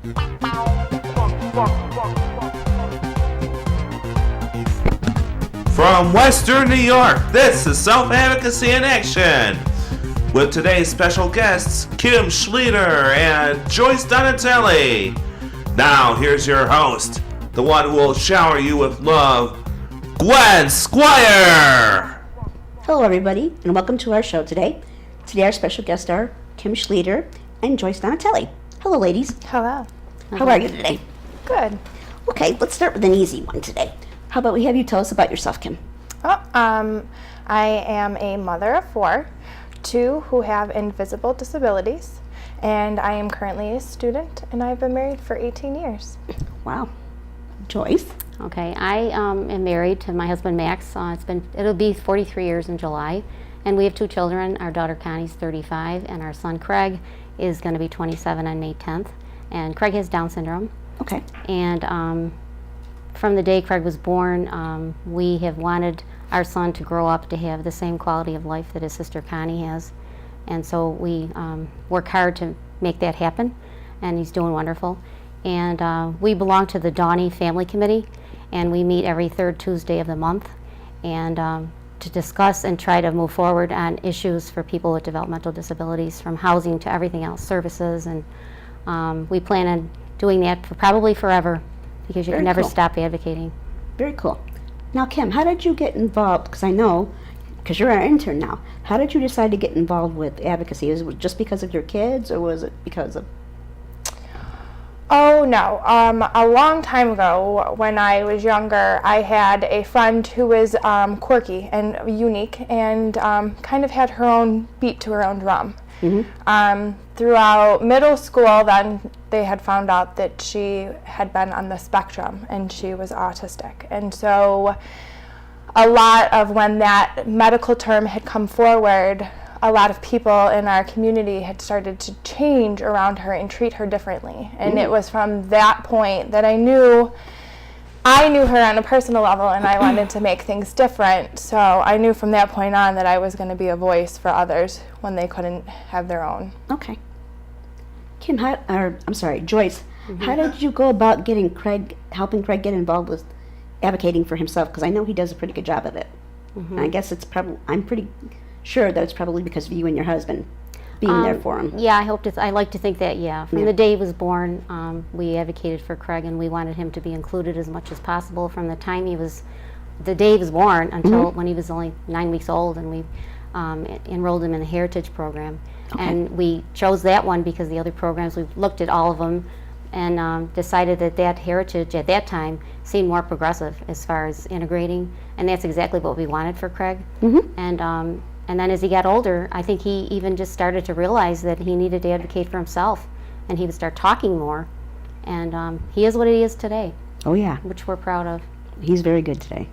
From Western New York, this is Self-Advocacy in Action, with today's special guests, Kim Schlueter and Joyce Donatelli. Now, here's your host, the one who will shower you with love, Gwen Squire! Hello, everybody, and welcome to our show today. Today, our special guests are Kim Schlueter and Joyce Donatelli. Hello, ladies. Hello. How are you today? Good. Okay, let's start with an easy one today. How about we have you tell us about yourself, Kim? I am a mother of 4, 2 who have invisible disabilities, and I am currently a student, and I've been married for 18 years. Wow. Joyce? Okay, I am married to my husband Max. It'll be 43 years in July, and we have 2 children. Our daughter Connie's 35, and our son Craig is going to be 27 on May 10th. And Craig has Down syndrome. Okay. And from the day Craig was born, we have wanted our son to grow up to have the same quality of life that his sister Connie has. And so we work hard to make that happen, and he's doing wonderful. And we belong to the Donny Family Committee, and we meet every 3rd Tuesday of the month and to discuss and try to move forward on issues for people with developmental disabilities, from housing to everything else, services. And we plan on doing that for probably forever, because you Very can never cool. stop advocating. Very cool. Now, Kim, how did you get involved? Because I know, because you're our intern now, how did you decide to get involved with advocacy? Was it just because of your kids, or was it because of... Oh, no. A long time ago, when I was younger, I had a friend who was quirky and unique and kind of had her own beat to her own drum. Mm-hmm. Throughout middle school, then they had found out that she had been on the spectrum and she was autistic. And so a lot of when that medical term had come forward, a lot of people in our community had started to change around her and treat her differently. And it was from that point that I knew her on a personal level, and I wanted to make things different. So I knew from that point on that I was going to be a voice for others when they couldn't have their own. Okay. Kim, Joyce, how did you go about helping Craig get involved with advocating for himself? Because I know he does a pretty good job of it. And I guess I'm pretty sure that it's probably because of you and your husband being there for him. Yeah, I like to think that, yeah. From the day he was born, we advocated for Craig, and we wanted him to be included as much as possible from the day he was born until when he was only 9 weeks old, and we enrolled him in the Heritage program. Okay. And we chose that one because the other programs, we looked at all of them and decided that Heritage at that time seemed more progressive as far as integrating, and that's exactly what we wanted for Craig. Mm-hmm. And then as he got older, I think he even just started to realize that he needed to advocate for himself, and he would start talking more. And he is what he is today. Oh, yeah. Which we're proud of. He's very good today.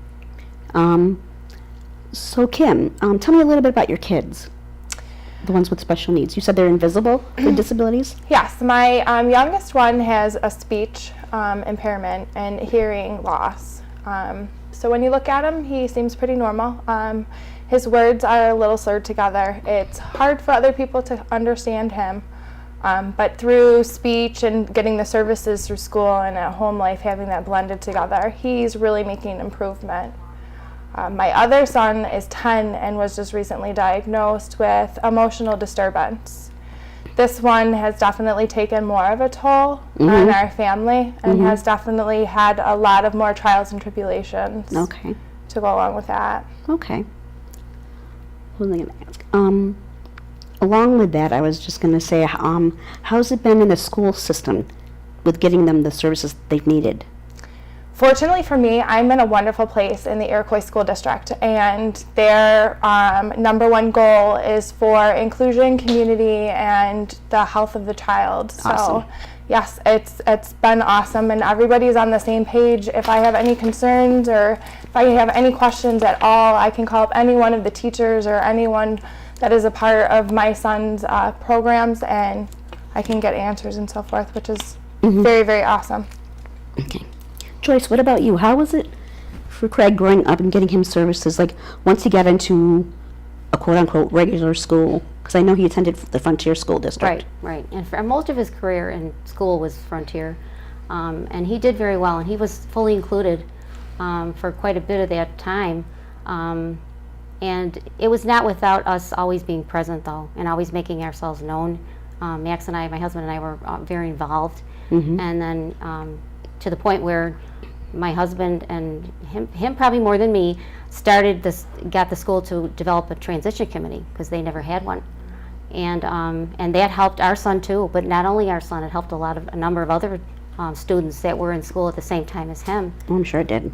So, Kim, tell me a little bit about your kids, the ones with special needs. You said they're invisible with disabilities? Yes, my youngest one has a speech impairment and hearing loss. So when you look at him, he seems pretty normal. His words are a little slurred together. It's hard for other people to understand him, but through speech and getting the services through school and at home life, having that blended together, he's really making improvement. My other son is 10 and was just recently diagnosed with emotional disturbance. This one has definitely taken more of a toll on our family and has definitely had a lot of more trials and tribulations to go along with that. Okay. What was I going to ask? Along with that, I was just going to say, how's it been in the school system with getting them the services they've needed? Fortunately for me, I'm in a wonderful place in the Iroquois School District, and their number one goal is for inclusion, community, and the health of the child. Awesome. So, yes, it's been awesome, and everybody's on the same page. If I have any concerns or if I have any questions at all, I can call up any one of the teachers or anyone that is a part of my son's programs, and I can get answers and so forth, which is very, very awesome. Okay. Joyce, what about you? How was it for Craig growing up and getting him services? Like, once he got into a quote-unquote regular school? Because I know he attended the Frontier School District. Right. And for most of his career in school was Frontier. And he did very well, and he was fully included for quite a bit of that time. And it was not without us always being present, though, and always making ourselves known. Max and I, my husband and I, were very involved. And then to the point where my husband and him probably more than me, got the school to develop a transition committee, because they never had one. And that helped our son too, but not only our son, it helped a number of other students that were in school at the same time as him. I'm sure it did.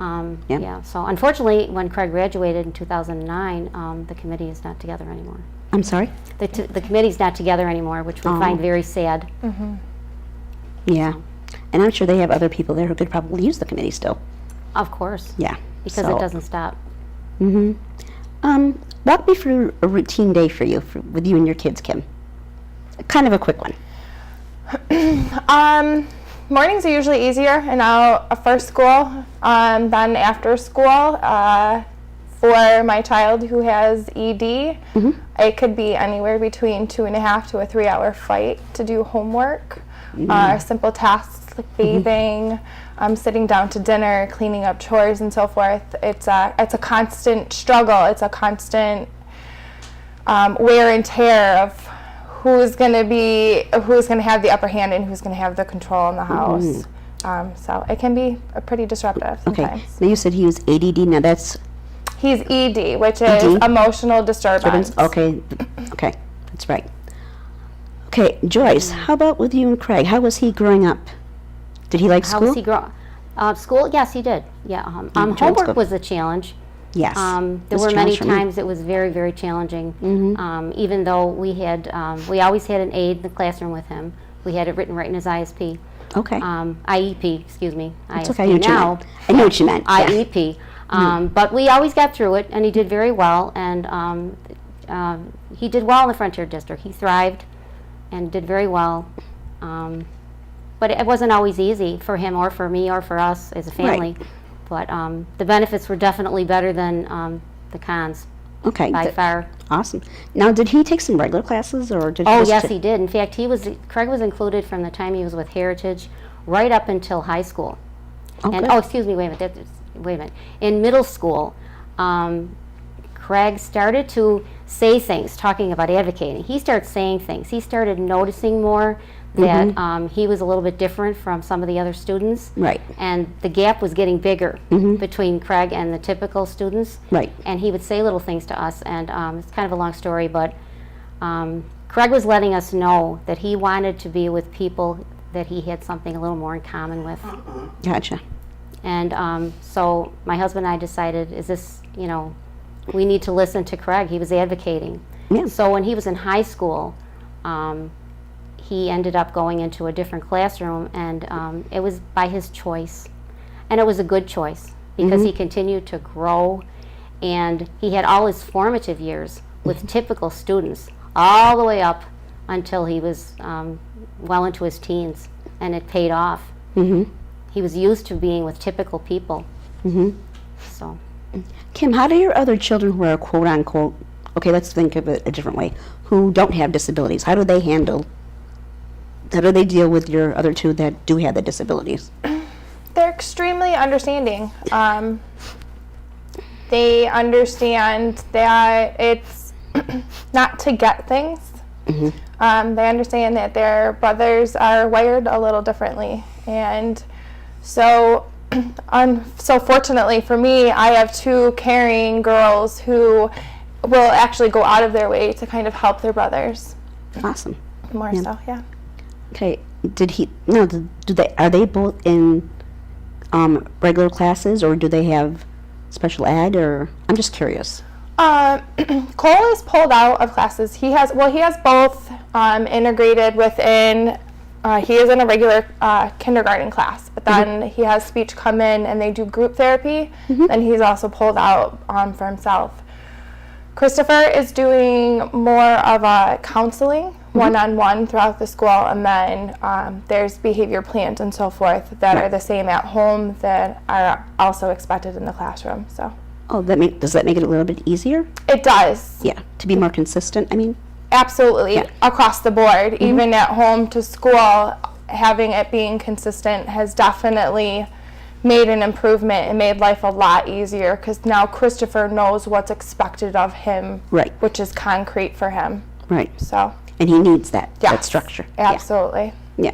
Yeah. So unfortunately, when Craig graduated in 2009, the committee is not together anymore. I'm sorry? The committee's not together anymore, which we find very sad. Yeah. And I'm sure they have other people there who could probably use the committee still. Of course. Yeah. Because So- it doesn't stop. Walk me through a routine day for you, with you and your kids, Kim. Kind of a quick one. Mornings are usually easier, and I'll first school, then after school. For my child who has ED, it could be anywhere between 2.5 to a 3-hour flight to do homework, simple tasks like bathing, sitting down to dinner, cleaning up chores, and so forth. It's a constant struggle. It's a constant wear and tear of who's going to have the upper hand and who's going to have the control in the house. So it can be pretty disruptive sometimes. Okay. Now you said he was ADD. Now that's He's ED, which is ED? emotional disturbance. okay. Okay, that's right. Okay, Joyce, how about with you and Craig? How was he growing up? Did he like How school? was he growing? School? Yes, he did. Yeah. enjoyed Homework school. was a challenge. Yes. There was were a many challenge for me. times it was very, very challenging. Even though we always had an aide in the classroom with him. We had it written right in his ISP. Okay. IEP, excuse me. It's ISP okay. I knew what you now. meant. I knew what you meant. Yeah. IEP. But we always got through it, and he did very well. And he did well in the Frontier District. He thrived and did very well. But it wasn't always easy for him or for me or for us as a family. But the benefits were definitely better than the cons Okay. by far. Awesome. Now, did he take some regular classes, or did? Oh, just yes, he did. In fact, Craig was included from the time he was with Heritage right up until high school. Oh, And good. excuse me, wait a minute. In middle school, Craig started to say things, talking about advocating. He started saying things. He started noticing more that he was a little bit different from some of the other students. Right. And the gap was getting bigger between Craig and the typical students. Right. And he would say little things to us, and it's kind of a long story, but Craig was letting us know that he wanted to be with people that he had something a little more in common with. Gotcha. And so my husband and I decided, we need to listen to Craig. He was advocating. Yeah. So when he was in high school, he ended up going into a different classroom, and it was by his choice. And it was a good choice, because he continued to grow, and he had all his formative years with typical students, all the way up until he was well into his teens, and it paid off. He was used to being with typical people. So, Kim, how do your other children who are quote unquote, okay, let's think of it a different way, who don't have disabilities, how do they deal with your other two that do have the disabilities? They're extremely understanding. They understand that it's not to get things. They understand that their brothers are wired a little differently. And so fortunately for me, I have two caring girls who will actually go out of their way to kind of help their brothers. Awesome. More so, yeah. Okay, are they both in regular classes, or do they have special ed, or I'm just curious. Cole is pulled out of classes. He has both integrated within. He is in a regular kindergarten class, but then he has speech come in and they do group therapy, and he's also pulled out for himself. Christopher is doing more of a counseling, one-on-one throughout the school, and then there's behavior plans and so forth that are the same at home that are also expected in the classroom. So. Oh, does that make it a little bit easier? It does. Yeah, to be more consistent, I mean? Absolutely, Yeah. across the board, even at home to school, having it being consistent has definitely made an improvement and made life a lot easier, because now Christopher knows what's expected of him, Right. which is concrete for him. Right. So, And he needs that yes, structure. Absolutely. Yeah.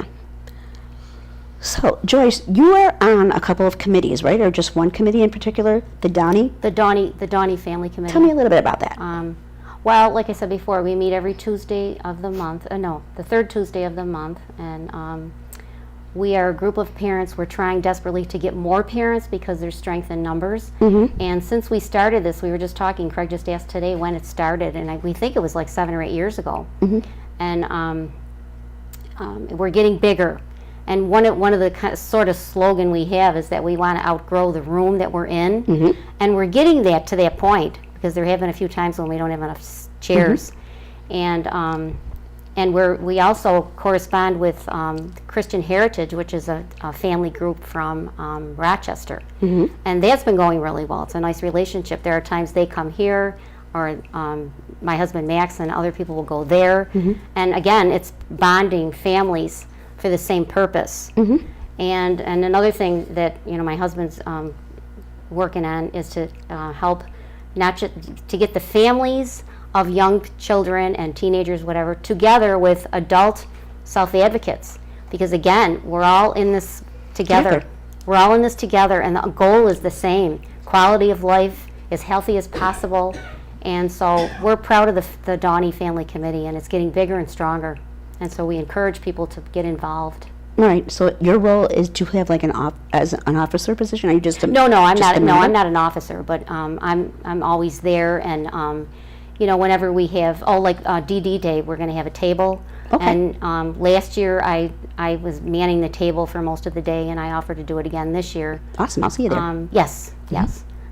So, Joyce, you are on a couple of committees, right? Or just one committee in particular, the Donnie? The Donnie Family Committee. Tell me a little bit about that. Well, like I said before, we meet every Tuesday of the month. The third Tuesday of the month, and we are a group of parents. We're trying desperately to get more parents because there's strength in numbers. And since we started this, we were just talking. Craig just asked today when it started, and we think it was like 7 or 8 years ago. And we're getting bigger. And one of the sort of slogan we have is that we want to outgrow the room that we're in, and we're getting to that point, because there have been a few times when we don't have enough chairs, and we also correspond with Christian Heritage, which is a family group from Rochester, and that's been going really well. It's a nice relationship. There are times they come here, or my husband Max and other people will go there, and again, it's bonding families for the same purpose. And another thing that my husband's working on is to help not just to get the families of young children and teenagers, whatever, together with adult self-advocates, because again, we're all in this together. We're all in this together, and the goal is the same: quality of life, as healthy as possible. And so we're proud of the Donnie Family Committee, and it's getting bigger and stronger. And so we encourage people to get involved. Right. So your role is to have like as an officer position? Are you just a No, I'm just not. a No, member? I'm not an officer, but I'm always there. And whenever we have DD Day, we're going to have a table. Okay. And last year I was manning the table for most of the day, and I offered to do it again this year. Awesome. I'll see you there. Yes.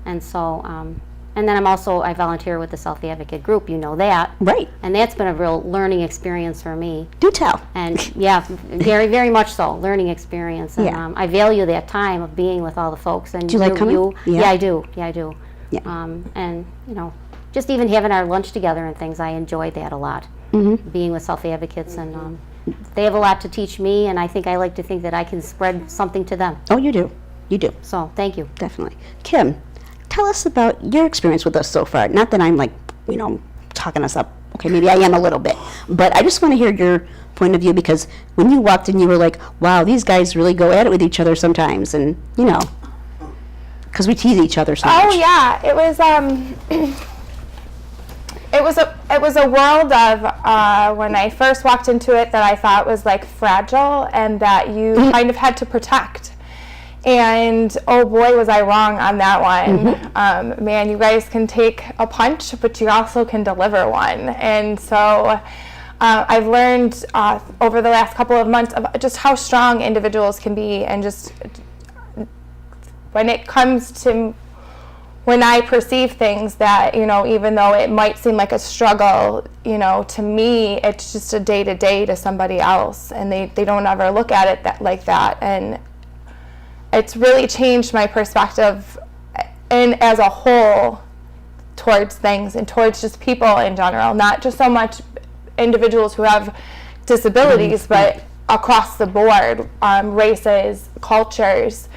And so. And then I volunteer with the Self-Advocate group, that. Right. And that's been a real learning experience for me. Do tell. And yeah, very, very much so, learning experience. And Yeah. I value that time of being with all the folks. And Do you like coming? Yeah, I do. Yeah. Yeah. And, just even having our lunch together and things, I enjoyed that a lot. Being with Self-Advocates, and they have a lot to teach me, and I like to think that I can spread something to them. Oh, you do. You do. So thank you. Definitely. Kim, tell us about your experience with us so far. Not that I'm talking us up. Okay, maybe I am a little bit. But I just want to hear your point of view, because when you walked in, you were like, wow, these guys really go at it with each other sometimes. And, because we tease each other so much. Oh yeah, it was it was a world of when I first walked into it that I thought was like fragile and that you kind of had to protect. And oh boy, was I wrong on that one. Man, you guys can take a punch, but you also can deliver one. And so I've learned over the last couple of months of just how strong individuals can be, and just when it comes to when I perceive things that, even though it might seem like a struggle, to me, it's just a day-to-day to somebody else, and they don't ever look at it like that. And it's really changed my perspective as a whole towards things and towards just people in general, not just so much individuals who have disabilities, but across the board, races, cultures,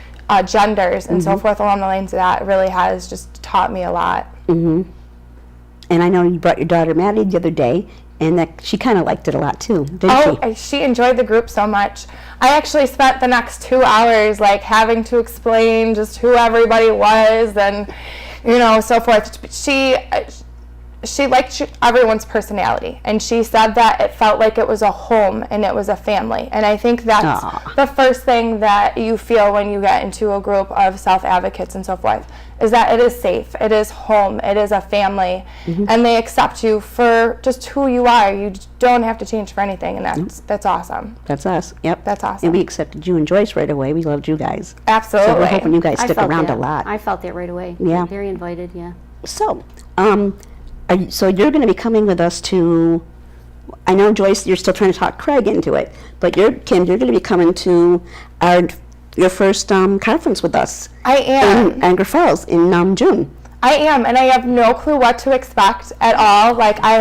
genders, and so forth along the lines of that. It really has just taught me a lot. And I know you brought your daughter Maddie the other day, and that she kind of liked it a lot too, didn't she? She enjoyed the group so much. I actually spent the next 2 hours having to explain just who everybody was and so forth. She liked everyone's personality, and she said that it felt like it was a home and it was a family. And I think that's the first thing that you feel when you get into a group of self-advocates and so forth, is that it is safe, it is home, it is a family, and they accept you for just who you are. You don't have to change for anything, and that's awesome. That's us. Yep. That's awesome. And we accepted you and Joyce right away. We loved you guys. Absolutely. So we're hoping you guys I stick felt around that. a lot. I felt that right away. Yeah. Very invited, yeah. So, so you're going to be coming with us to, I know Joyce, you're still trying to talk Craig into it, but Kim, you're going to be coming to your first conference with us. I am. In Niagara Falls in June. I am, and I have no clue what to expect at all. Like I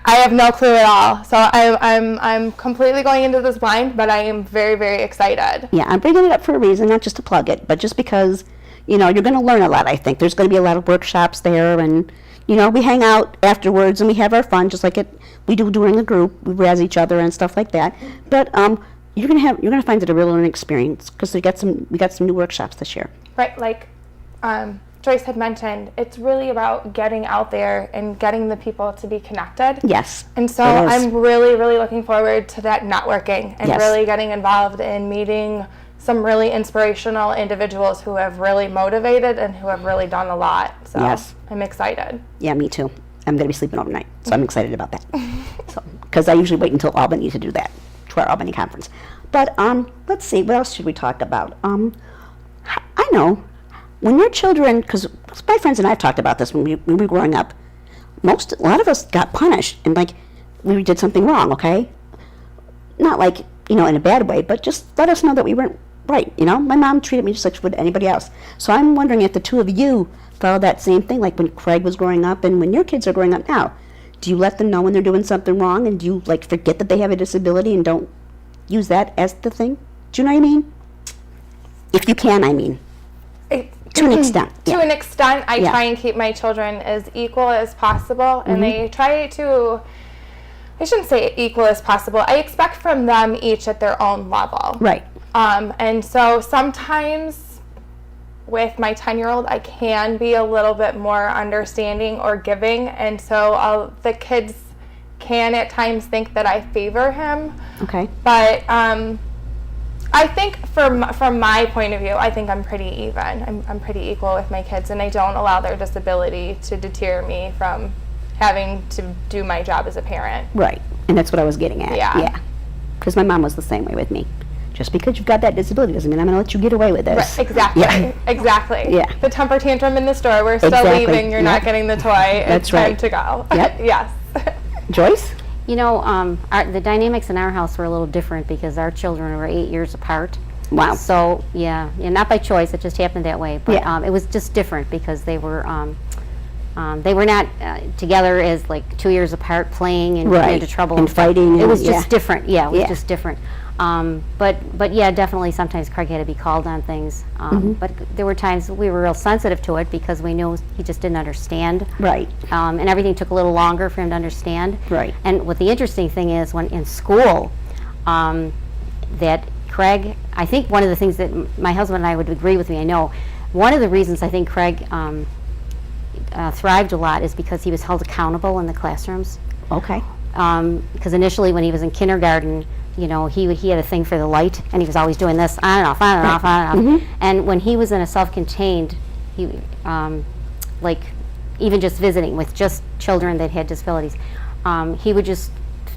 have no clue at all. So I'm completely going into this blind, but I am very, very excited. Yeah, I'm bringing it up for a reason, not just to plug it, but just because, you're going to learn a lot, I think. There's going to be a lot of workshops there, and, we hang out afterwards and we have our fun, just like we do during the group. We razz each other and stuff like that. But you're gonna find it a real learning experience, because we got some new workshops this year. Right, like Joyce had mentioned, it's really about getting out there and getting the people to be connected. Yes. And so I'm really, really looking forward to that networking and Yes. really getting involved in meeting some really inspirational individuals who have really motivated and who have really done a lot. So Yes. I'm excited. Yeah, me too. I'm going to be sleeping overnight, so I'm excited about that. Because I usually wait until Albany to do that, to our Albany conference. But let's see, what else should we talk about? I know, when your children, because my friends and I have talked about this when we were growing up, a lot of us got punished, and like we did something wrong, okay? Not like, in a bad way, but just let us know that we weren't right, My mom treated me just like she would anybody else. So I'm wondering if the two of you follow that same thing, like when Craig was growing up and when your kids are growing up now. Do you let them know when they're doing something wrong, and do you forget that they have a disability and don't use that as the thing? Do you know what I mean? If you can, I mean. To an extent. To an extent, I Yeah. try and keep my children as equal as possible, and they try to, I shouldn't say equal as possible, I expect from them each at their own level. Right. And so sometimes with my 10-year-old, I can be a little bit more understanding or giving, and so the kids can at times think that I favor him. Okay. But I think from my point of view, I think I'm pretty even. I'm pretty equal with my kids, and I don't allow their disability to deter me from having to do my job as a parent. Right. And that's what I was getting at. Yeah. Yeah. Because my mom was the same way with me. Just because you've got that disability doesn't mean I'm going to let you get away with this. Right, exactly. Yeah. Exactly. Yeah. The temper tantrum in the store, we're still Exactly. leaving, you're not Yep. getting the toy, That's it's time right. to go. Yep. Yes. Joyce? The dynamics in our house were a little different because our children were 8 years apart. Wow. So, not by choice, it just happened that way. But Yeah. it was just different because they were not together as like 2 years apart playing and getting Right. into trouble And stuff. fighting It and- was just yeah. different. Yeah, it was Yeah. just different. But yeah, definitely sometimes Craig had to be called on things. But there were times we were real sensitive to it because we knew he just didn't understand. Right. And everything took a little longer for him to understand. Right. And what the interesting thing is, when in school, that Craig, I think one of the things that my husband and I would agree with me, I know, one of the reasons I think Craig thrived a lot is because he was held accountable in the classrooms. Okay. Because initially when he was in kindergarten, he had a thing for the light, and he was always doing this on and off, on and off, on and off. And when he was in a self-contained, he even just visiting with just children that had disabilities, he would just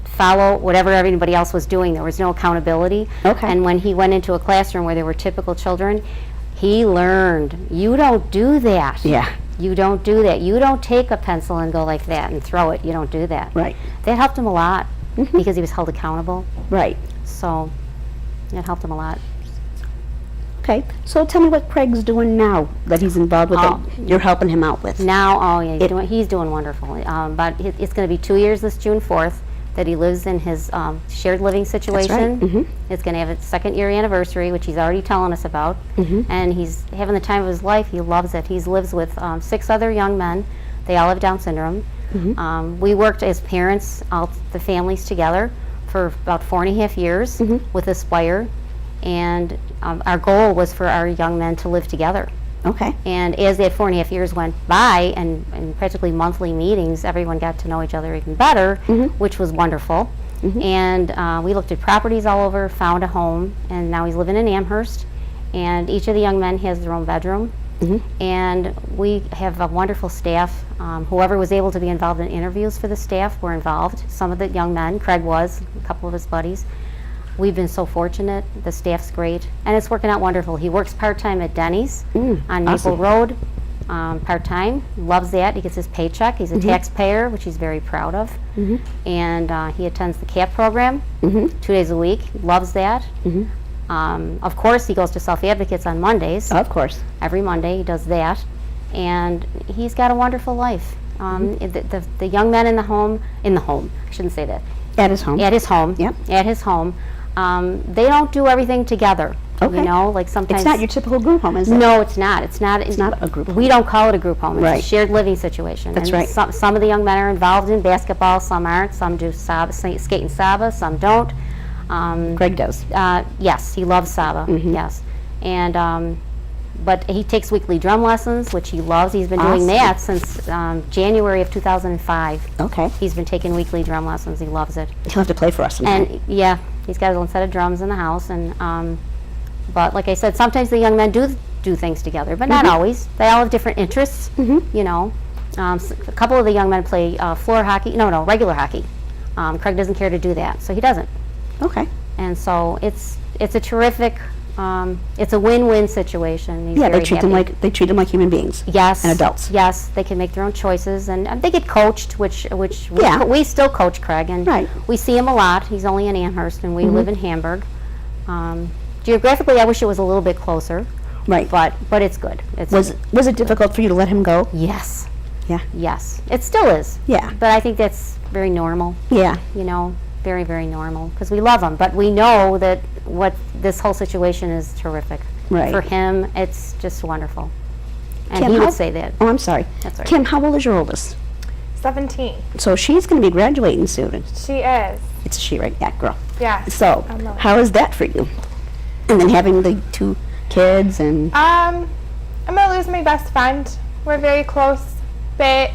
follow whatever everybody else was doing. There was no accountability. Okay. And when he went into a classroom where there were typical children, he learned, you don't do that. Yeah. You don't do that. You don't take a pencil and go like that and throw it. You don't do that. Right. That helped him a lot because he was held accountable. Right. So it helped him a lot. Okay. So tell me what Craig's doing now that he's involved with Oh. it. You're helping him out with. Now, he's doing wonderful. But it's going to be 2 years this June 4th that he lives in his shared living situation. Mhm. It's going to have its second year anniversary, which he's already telling us about. And he's having the time of his life. He loves it. He lives with 6 other young men. They all have Down syndrome. We worked as parents, all the families together, for about 4.5 years with Aspire. And our goal was for our young men to live together. Okay. And as that 4.5 years went by, and practically monthly meetings, everyone got to know each other even better, which was wonderful. And we looked at properties all over, found a home, and now he's living in Amherst. And each of the young men has their own bedroom. And we have a wonderful staff. Whoever was able to be involved in interviews for the staff were involved. Some of the young men, Craig was, a couple of his buddies. We've been so fortunate. The staff's great, and it's working out wonderful. He works part-time at Denny's on Maple awesome. Road, part-time. Loves that. He gets his paycheck. He's a taxpayer, which he's very proud of. And he attends the CAP program 2 days a week. Loves that. Of course, he goes to Self Advocates on Mondays. Of course. Every Monday he does that. and he's got a wonderful life. The young men in the home, I shouldn't say that. At his home. At his home. Yep. At his home. They don't do everything together. Okay. You know, like sometimes. It's not your typical group home, is it? No, it's not. It's not a group home. We don't call it a group home. It's Right. a shared living situation. That's and right. Some of the young men are involved in basketball. Some aren't. Some do skate and Saba. Some don't. Greg does. Yes, he loves Saba. Yes, and but he takes weekly drum lessons, which he loves. He's been doing Awesome. that since January of 2005. Okay. He's been taking weekly drum lessons. He loves it. He'll have to play for us sometime. And yeah, he's got his own set of drums in the house. And but like I said, sometimes the young men do things together, but not always. They all have different interests. You know, a couple of the young men play floor hockey. No, regular hockey. Craig doesn't care to do that, so he doesn't. Okay. And so it's a terrific. It's a win-win situation. He's Yeah, very they treat them like human beings. Yes. And adults. Yes, they can make their own choices, and they get coached, which Yeah. we still coach Craig, and Right. we see him a lot. He's only in Amherst, and we live in Hamburg. Geographically, I wish it was a little bit closer, Right. but it's good. Was it difficult for you to let him go? Yes, Yeah. yes, it still is. Yeah. But I think that's very normal. Yeah. You know, very, very normal, because we love him, but we know that what this whole situation is terrific. Right. For him, it's just wonderful. And Kim, he how- would say that. Oh, I'm sorry. That's all right. Kim, how old is your oldest? 17. So she's going to be graduating soon. She is. It's a she, right? Yeah, girl. Yes. So, I'm not- how is that for you? And then having the 2 kids and I'm gonna lose my best friend. We're very close, but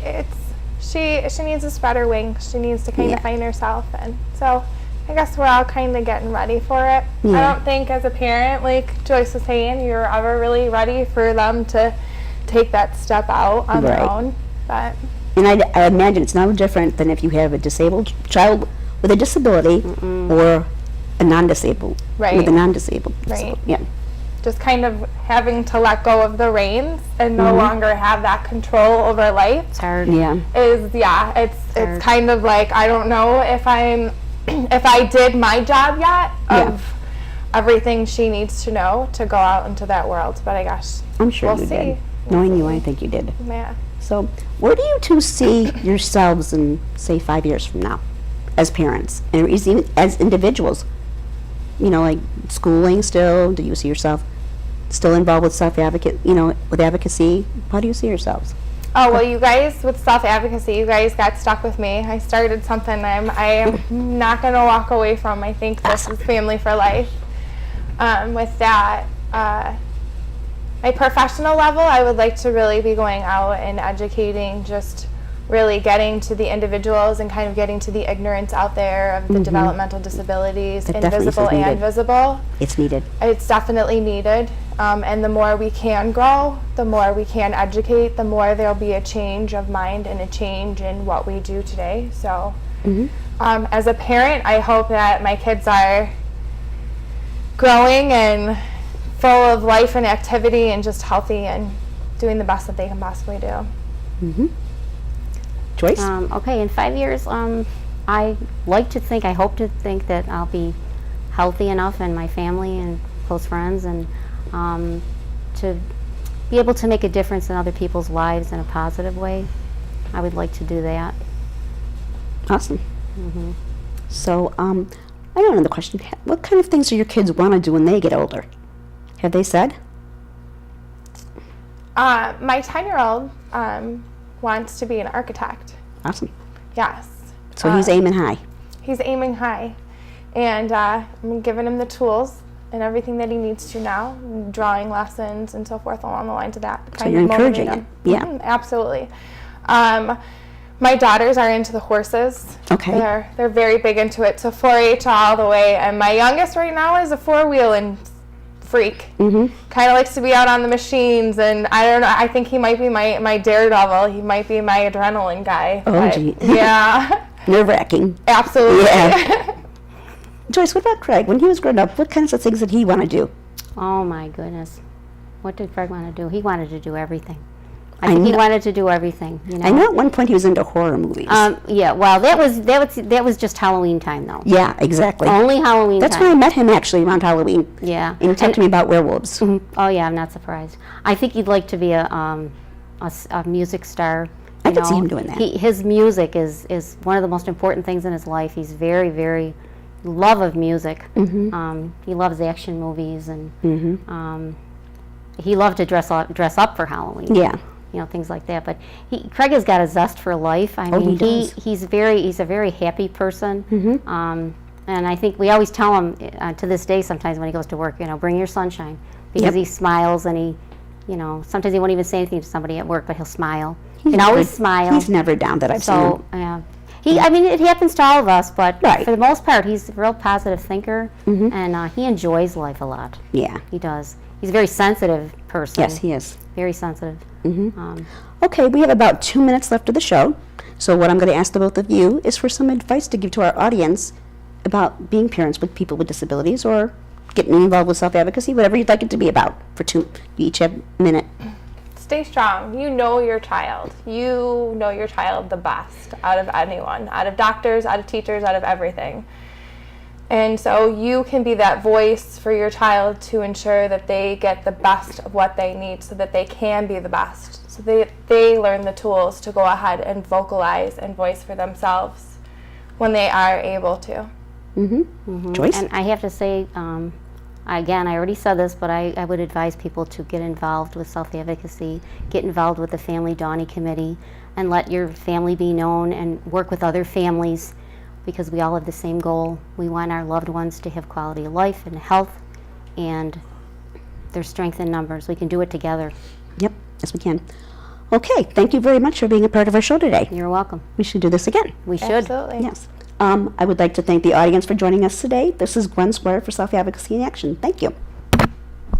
she needs to spread her wings. She needs to kind Yeah. of find herself, and so I guess we're all kind of getting ready for it. Yeah. I don't think as a parent, like Joyce was saying, you're ever really ready for them to take that step out on their Right. own. But And I imagine it's no different than if you have a disabled child with a disability or a non-disabled Right. with a non-disabled. Right. Yeah. just kind of having to let go of the reins and no longer have that control over life It's hard. Yeah. it's hard. kind of like I don't know if I did my job yet of everything she needs to know to go out into that world, but I guess I'm sure we'll you see. did. Knowing you, I think you did. Yeah. So, where do you two see yourselves in, say, 5 years from now, as parents, and even as individuals? You know, like schooling still. Do you see yourself still involved with with advocacy? How do you see yourselves? Oh, well, you guys, with self-advocacy, you guys got stuck with me. I started something I am not going to walk away from. I think this is family for life. With that, my professional level, I would like to really be going out and educating, just really getting to the individuals and kind of getting to the ignorance out there of the developmental disabilities, That definitely invisible is needed. and visible. It's needed. It's definitely needed, and the more we can grow, the more we can educate, the more there'll be a change of mind and a change in what we do today. So, as a parent, I hope that my kids are growing and full of life and activity and just healthy and doing the best that they can possibly do. Joyce? Okay, in 5 years, I hope to think that I'll be healthy enough, and my family and close friends, and to be able to make a difference in other people's lives in a positive way. I would like to do that. Awesome. So, I have another question. What kind of things do your kids want to do when they get older? Have they said? My 10-year-old wants to be an architect. Awesome. Yes. So he's aiming high. He's aiming high, and I'm giving him the tools and everything that he needs to now, drawing lessons and so forth along the lines of that. So you're encouraging it. Yeah. Absolutely. My daughters are into the horses. Okay. They're very big into it, so 4-H all the way. And my youngest right now is a four-wheeling freak. Kind of likes to be out on the machines, and I don't know. I think he might be my daredevil. He might be my adrenaline guy. Oh, gee. Yeah. Nerve-wracking. Absolutely. Yeah. Joyce, what about Craig? When he was growing up, what kinds of things did he want to do? Oh my goodness. What did Craig want to do? He wanted to do everything. I I think he know- wanted to do everything, you know. I know at one point he was into horror movies. Yeah, well, that was just Halloween time, though. Yeah, exactly. Only Halloween That's when I time. met him, actually, around Halloween. Yeah. And he talked to me about werewolves. Oh yeah, I'm not surprised. I think he'd like to be a a music star. I You could see know, him doing that. His music is one of the most important things in his life. He's very, very love of music. He loves action movies, and he loved to dress up for Halloween. Yeah. You know, things like that. But Craig has got a zest for life. I mean, he does. he's a very happy person. And I think we always tell him to this day, sometimes when he goes to work, you know, bring your sunshine, because he smiles, and he, you know, sometimes he won't even say anything to somebody at work, but he'll smile. He can always smile. He's never down that I've seen him. So, yeah. I mean, it happens to all of us, but Right. for the most part, he's a real positive thinker, and he enjoys life a lot. Yeah. He does. He's a very sensitive person. Yes, he is. Very sensitive. Okay, we have about 2 minutes left of the show. So what I'm going to ask the both of you is for some advice to give to our audience about being parents with people with disabilities, or getting involved with self-advocacy, whatever you'd like it to be about. You each have a minute. Stay strong. You know your child. You know your child the best out of anyone, out of doctors, out of teachers, out of everything. And so you can be that voice for your child to ensure that they get the best of what they need, so that they can be the best, so they learn the tools to go ahead and vocalize and voice for themselves when they are able to. Joyce? And I have to say, again, I already said this, but I would advise people to get involved with self-advocacy, get involved with the Family Dawning Committee, and let your family be known, and work with other families, because we all have the same goal. We want our loved ones to have quality of life and health, and there's strength in numbers. We can do it together. Yep, yes we can. Okay, thank you very much for being a part of our show today. You're welcome. We should do this again. We should. Absolutely. Yes. I would like to thank the audience for joining us today. This is Gwen Squire for Self-Advocacy in Action. Thank you.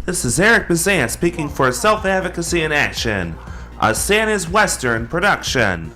This is Eric Bazant speaking for Self Advocacy in Action, a Santa's Western production.